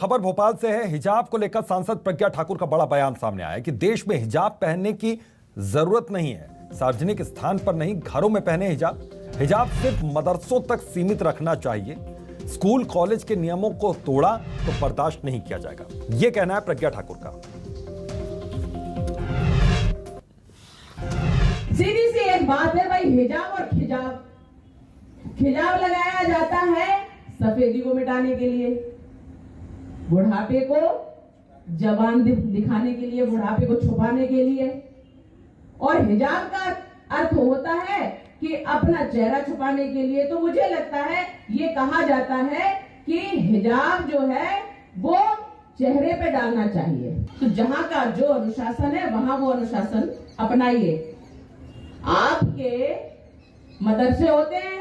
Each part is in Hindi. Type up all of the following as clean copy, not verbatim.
खबर भोपाल से है। हिजाब को लेकर सांसद प्रज्ञा ठाकुर का बड़ा बयान सामने आया है कि देश में हिजाब पहनने की जरूरत नहीं है। सार्वजनिक स्थान पर नहीं, घरों में पहने हिजाब। हिजाब सिर्फ मदरसों तक सीमित रखना चाहिए। स्कूल कॉलेज के नियमों को तोड़ा तो बर्दाश्त नहीं किया जाएगा, यह कहना है प्रज्ञा ठाकुर का। सीधी सी एक बात है भाई, हिजाब और खिजाब। खिजाब लगाया जाता है सफेदी को मिटाने के लिए, बुढ़ापे को जवान दिखाने के लिए, बुढ़ापे को छुपाने के लिए। और हिजाब का अर्थ होता है कि अपना चेहरा छुपाने के लिए। तो मुझे लगता है ये कहा जाता है कि हिजाब जो है वो चेहरे पे डालना चाहिए। तो जहां का जो अनुशासन है वहां वो अनुशासन अपनाइए। आपके मदरसे होते हैं,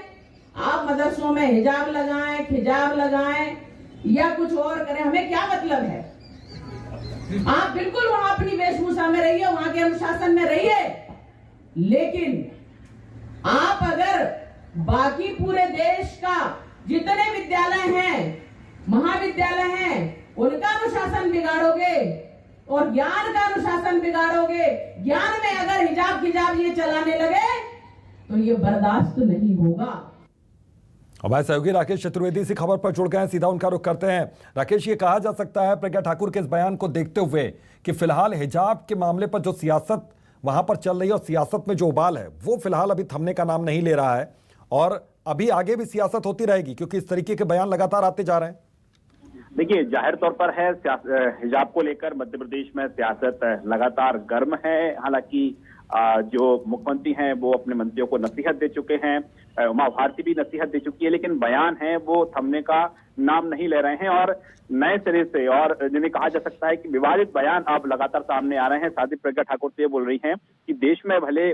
आप मदरसों में हिजाब लगाएं, खिजाब लगाएं या कुछ और करें, हमें क्या मतलब है। आप बिल्कुल वहां अपनी वेशभूषा में रहिए, वहां के अनुशासन में रहिए, लेकिन आप अगर बाकी पूरे देश का जितने विद्यालय हैं, महाविद्यालय हैं, उनका अनुशासन बिगाड़ोगे और ज्ञान का अनुशासन बिगाड़ोगे, ज्ञान में अगर हिजाब खिजाब ये चलाने लगे तो ये बर्दाश्त नहीं होगा। हमारे सहयोगी राकेश चतुर्वेदी इसी खबर पर जुड़ गए हैं, सीधा उनका रुख करते हैं। राकेश, ये कहा जा सकता है प्रज्ञा ठाकुर के इस बयान को देखते हुए कि फिलहाल हिजाब के मामले पर जो सियासत वहां पर चल रही है और सियासत में जो उबाल है वो फिलहाल अभी थमने का नाम नहीं ले रहा है और अभी आगे भी सियासत होती रहेगी, क्योंकि इस तरीके के बयान लगातार आते जा रहे हैं। देखिए, जाहिर तौर पर है हिजाब को लेकर मध्य प्रदेश में सियासत लगातार गर्म है। हालांकि जो मुख्यमंत्री हैं वो अपने मंत्रियों को नसीहत दे चुके हैं, उमा भारती भी नसीहत दे चुकी है, लेकिन बयान है वो थमने का नाम नहीं ले रहे हैं और नए सिरे से, और जिन्हें कहा जा सकता है कि विवादित बयान अब लगातार सामने आ रहे हैं। साथ ही प्रज्ञा ठाकुर तो ये बोल रही हैं कि देश में भले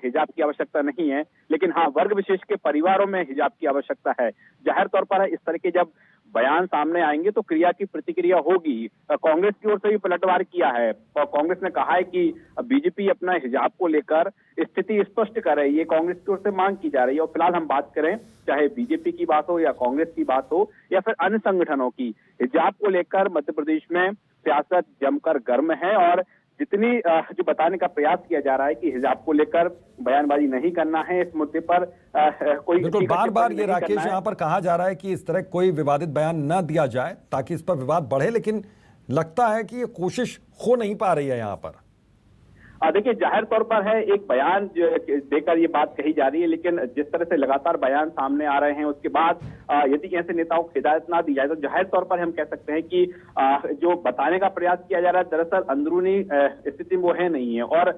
हिजाब की आवश्यकता नहीं है, लेकिन हाँ, वर्ग विशेष के परिवारों में हिजाब की आवश्यकता है। जाहिर तौर पर इस तरह के जब बयान सामने आएंगे तो क्रिया की प्रतिक्रिया होगी। कांग्रेस की ओर से भी पलटवार किया है और कांग्रेस ने कहा है कि बीजेपी अपना हिजाब को लेकर स्थिति स्पष्ट करे, ये कांग्रेस की ओर से मांग की जा रही है। और फिलहाल हम बात करें, चाहे बीजेपी की बात हो या कांग्रेस की बात हो या फिर अन्य संगठनों की, हिजाब को लेकर मध्य प्रदेश में सियासत जमकर गर्म है और जितनी जो बताने का प्रयास किया जा रहा है कि हिजाब को लेकर बयानबाजी नहीं करना है, इस मुद्दे पर कोई बिल्कुल बार बार ये राकेश यहाँ पर कहा जा रहा है कि इस तरह कोई विवादित बयान न दिया जाए ताकि इस पर विवाद बढ़े, लेकिन लगता है कि ये कोशिश हो नहीं पा रही है यहाँ पर। देखिए, जाहिर तौर पर है एक बयान देकर ये बात कही जा रही है, लेकिन जिस तरह से लगातार बयान सामने आ रहे हैं उसके बाद यदि ऐसे नेताओं को हिदायत ना दी जाए तो जाहिर तौर पर हम कह सकते हैं कि जो बताने का प्रयास किया जा रहा है दरअसल अंदरूनी स्थिति वो है नहीं है। और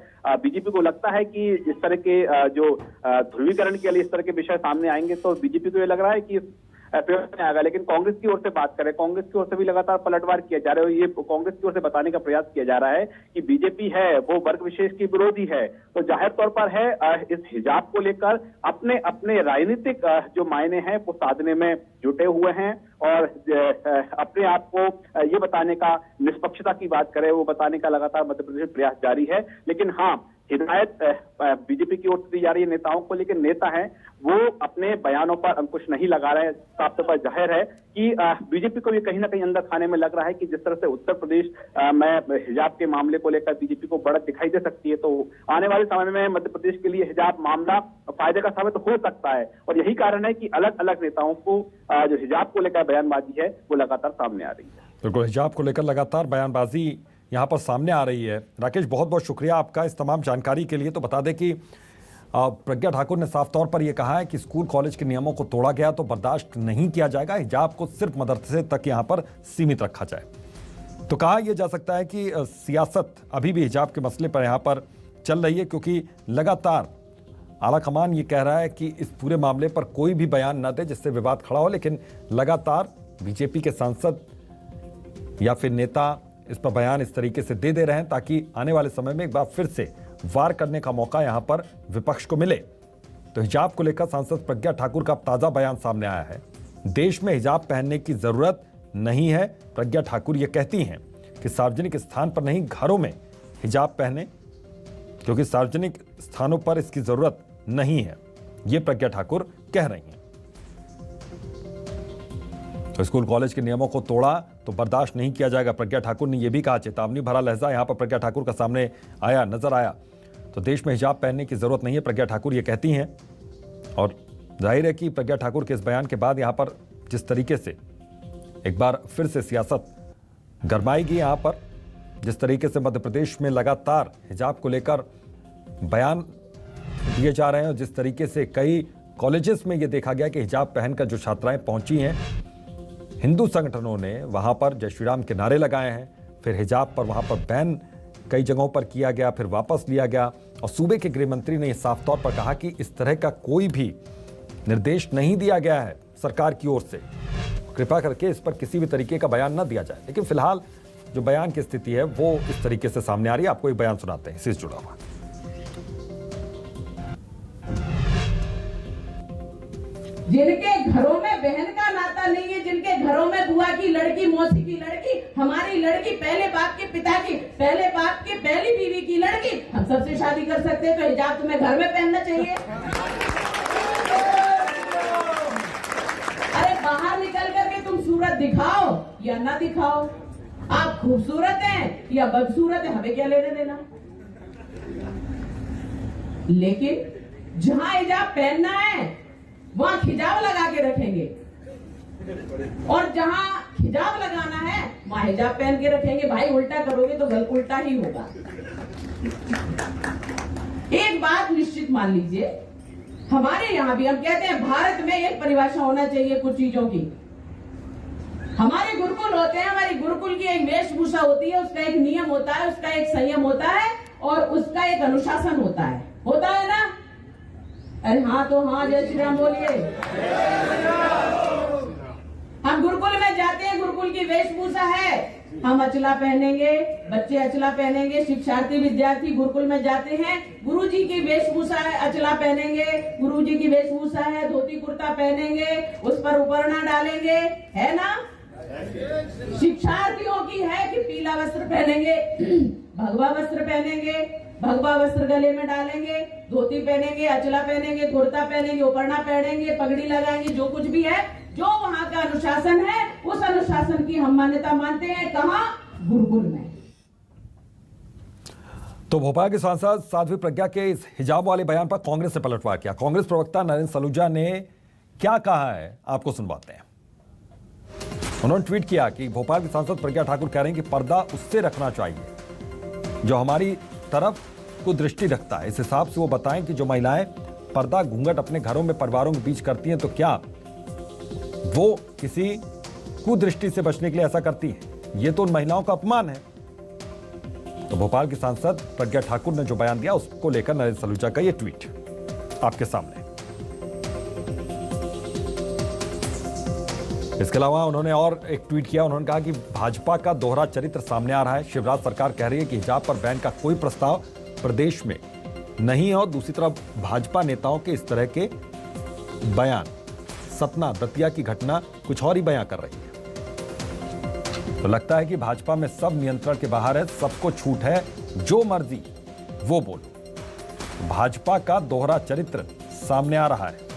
बीजेपी को लगता है कि इस तरह के जो ध्रुवीकरण के लिए इस तरह के विषय सामने आएंगे तो बीजेपी को ये लग रहा है कि में आएगा। लेकिन कांग्रेस की ओर से बात करें, कांग्रेस की ओर से भी लगातार पलटवार किया जा रहा है। ये कांग्रेस की ओर से बताने का प्रयास किया जा रहा है कि बीजेपी है वो वर्ग विशेष की विरोधी है। तो जाहिर तौर पर है इस हिजाब को लेकर अपने अपने राजनीतिक जो मायने हैं वो साधने में जुटे हुए हैं और अपने आप को ये बताने का, निष्पक्षता की बात करें, वो बताने का लगातार मध्य प्रदेश में प्रयास जारी है। लेकिन हाँ, हिदायत बीजेपी की ओर से दी जा रही है नेताओं को, लेकिन नेता हैं वो अपने बयानों पर अंकुश नहीं लगा रहे। साफ तौर पर जाहिर है कि बीजेपी को भी कहीं ना कहीं अंदर खाने में लग रहा है कि जिस तरह से उत्तर प्रदेश में हिजाब के मामले को लेकर बीजेपी को बढ़त दिखाई दे सकती है, तो आने वाले समय में मध्य प्रदेश के लिए हिजाब मामला फायदे का साबित हो सकता है। और यही कारण है कि अलग अलग नेताओं को जो हिजाब को लेकर बयानबाजी है वो लगातार सामने आ रही है। बिल्कुल, हिजाब को लेकर लगातार बयानबाजी यहाँ पर सामने आ रही है। राकेश, बहुत बहुत शुक्रिया आपका इस तमाम जानकारी के लिए। तो बता दें कि प्रज्ञा ठाकुर ने साफ तौर पर यह कहा है कि स्कूल कॉलेज के नियमों को तोड़ा गया तो बर्दाश्त नहीं किया जाएगा, हिजाब को सिर्फ मदरसे तक यहाँ पर सीमित रखा जाए। तो कहा यह जा सकता है कि सियासत अभी भी हिजाब के मसले पर यहाँ पर चल रही है, क्योंकि लगातार आलाकमान ये कह रहा है कि इस पूरे मामले पर कोई भी बयान न दे जिससे विवाद खड़ा हो, लेकिन लगातार बीजेपी के सांसद या फिर नेता इस पर बयान इस तरीके से दे रहे हैं ताकि आने वाले समय में एक बार फिर से वार करने का मौका यहां पर विपक्ष को मिले। तो हिजाब को लेकर सांसद प्रज्ञा ठाकुर का ताजा बयान सामने आया है। देश में हिजाब पहनने की जरूरत नहीं है। प्रज्ञा ठाकुर ये कहती हैं कि सार्वजनिक स्थान पर नहीं, घरों में हिजाब पहने, क्योंकि सार्वजनिक स्थानों पर इसकी जरूरत नहीं है, ये प्रज्ञा ठाकुर कह रही हैं। तो स्कूल कॉलेज के नियमों को तोड़ा तो बर्दाश्त नहीं किया जाएगा। प्रज्ञा ठाकुर ने यह भी कहा। चेतावनी भरा लहजा यहां पर प्रज्ञा ठाकुर का सामने नजर आया। तो देश में हिजाब पहनने की जरूरत नहीं है, प्रज्ञा ठाकुर ये कहती हैं। और जाहिर है कि प्रज्ञा ठाकुर के इस बयान के बाद यहां पर जिस तरीके से एक बार फिर से सियासत गरमाएगी, यहां पर जिस तरीके से मध्य प्रदेश में लगातार हिजाब को लेकर बयान दिए जा रहे हैं और जिस तरीके से कई कॉलेजेस में यह देखा गया कि हिजाब पहनकर जो छात्राएं पहुंची हैं, हिंदू संगठनों ने वहां पर जय श्री राम के नारे लगाए हैं। फिर हिजाब पर वहां पर बैन कई जगहों पर किया गया, फिर वापस लिया गया। और सूबे के गृह मंत्री ने यह साफ तौर पर कहा कि इस तरह का कोई भी निर्देश नहीं दिया गया है सरकार की ओर से, कृपा करके इस पर किसी भी तरीके का बयान न दिया जाए। लेकिन फिलहाल जो बयान की स्थिति है वो इस तरीके से सामने आ रही है। आपको एक बयान सुनाते हैं इससे जुड़ा हुआ। जिनके घरों में बहन का नाता नहीं है, जिनके घरों में बुआ की लड़की, मौसी की लड़की, हमारी लड़की, पहले बाप के पिता की, पहले बाप की पहली बीवी की लड़की, हम सबसे शादी कर सकते हैं, तो हिजाब तुम्हें घर में पहनना चाहिए। अरे बाहर निकल करके तुम सूरत दिखाओ या ना दिखाओ, आप खूबसूरत हैं या बदसूरत हैं, हमें क्या लेने देना। लेकिन जहां हिजाब पहनना है वहां हिजाब लगा के रखेंगे, और जहां हिजाब लगाना है वहां हिजाब पहन के रखेंगे। भाई उल्टा करोगे तो गलत उल्टा ही होगा। एक बात निश्चित मान लीजिए, हमारे यहां भी हम कहते हैं भारत में एक परिभाषा होना चाहिए कुछ चीजों की। हमारे गुरुकुल होते हैं, हमारी गुरुकुल की एक वेशभूषा होती है, उसका एक नियम होता है, उसका एक संयम होता है और उसका एक अनुशासन होता है ना। अरे हाँ तो हाँ, जय श्री राम बोलिए। हम गुरुकुल में जाते हैं, गुरुकुल की वेशभूषा है, हम अचला पहनेंगे, बच्चे अचला पहनेंगे, शिक्षार्थी विद्यार्थी गुरुकुल में जाते हैं, गुरुजी की वेशभूषा है, अचला पहनेंगे, गुरुजी की वेशभूषा है, धोती कुर्ता पहनेंगे, उस पर उपरना डालेंगे, है ना। शिक्षार्थियों की है कि पीला वस्त्र पहनेंगे, भगवा वस्त्र पहनेंगे, भगवा वस्त्र गले में डालेंगे, धोती पहनेंगे, अचला पहनेंगे, कुर्ता पहनेंगे, उपरना पहनेंगे, पगड़ी लगाएंगे, जो कुछ भी है, जो वहां का अनुशासन है, उस अनुशासन की हम मान्यता मानते हैं। कहां? गुरुकुल में। तो भोपाल के सांसद साध्वी प्रज्ञा के इस हिजाब वाले बयान पर कांग्रेस ने पलटवार किया। कांग्रेस प्रवक्ता नरेंद्र सलूजा ने क्या कहा है आपको सुनवाते हैं। उन्होंने ट्वीट किया कि भोपाल के सांसद प्रज्ञा ठाकुर कह रहे हैं कि पर्दा उससे रखना चाहिए जो हमारी तरफ को दृष्टि रखता है। इस हिसाब से वो बताएं कि जो महिलाएं पर्दा घूंघट अपने घरों में परिवारों के बीच करती हैं तो क्या वो किसी कुदृष्टि से बचने के लिए ऐसा करती है? ये तो उन महिलाओं का अपमान है। तो भोपाल की सांसद प्रज्ञा ठाकुर ने जो बयान दिया उसको लेकर नरेंद्र सलूजा का ये ट्वीट आपके सामने। इसके अलावा उन्होंने और एक ट्वीट किया। उन्होंने कहा कि भाजपा का दोहरा चरित्र सामने आ रहा है। शिवराज सरकार कह रही है कि हिजाब पर बैन का कोई प्रस्ताव प्रदेश में नहीं है और दूसरी तरफ भाजपा नेताओं के इस तरह के बयान सतना दतिया की घटना कुछ और ही बयां कर रही है। तो लगता है कि भाजपा में सब नियंत्रण के बाहर है, सबको छूट है, जो मर्जी वो बोलो। भाजपा का दोहरा चरित्र सामने आ रहा है।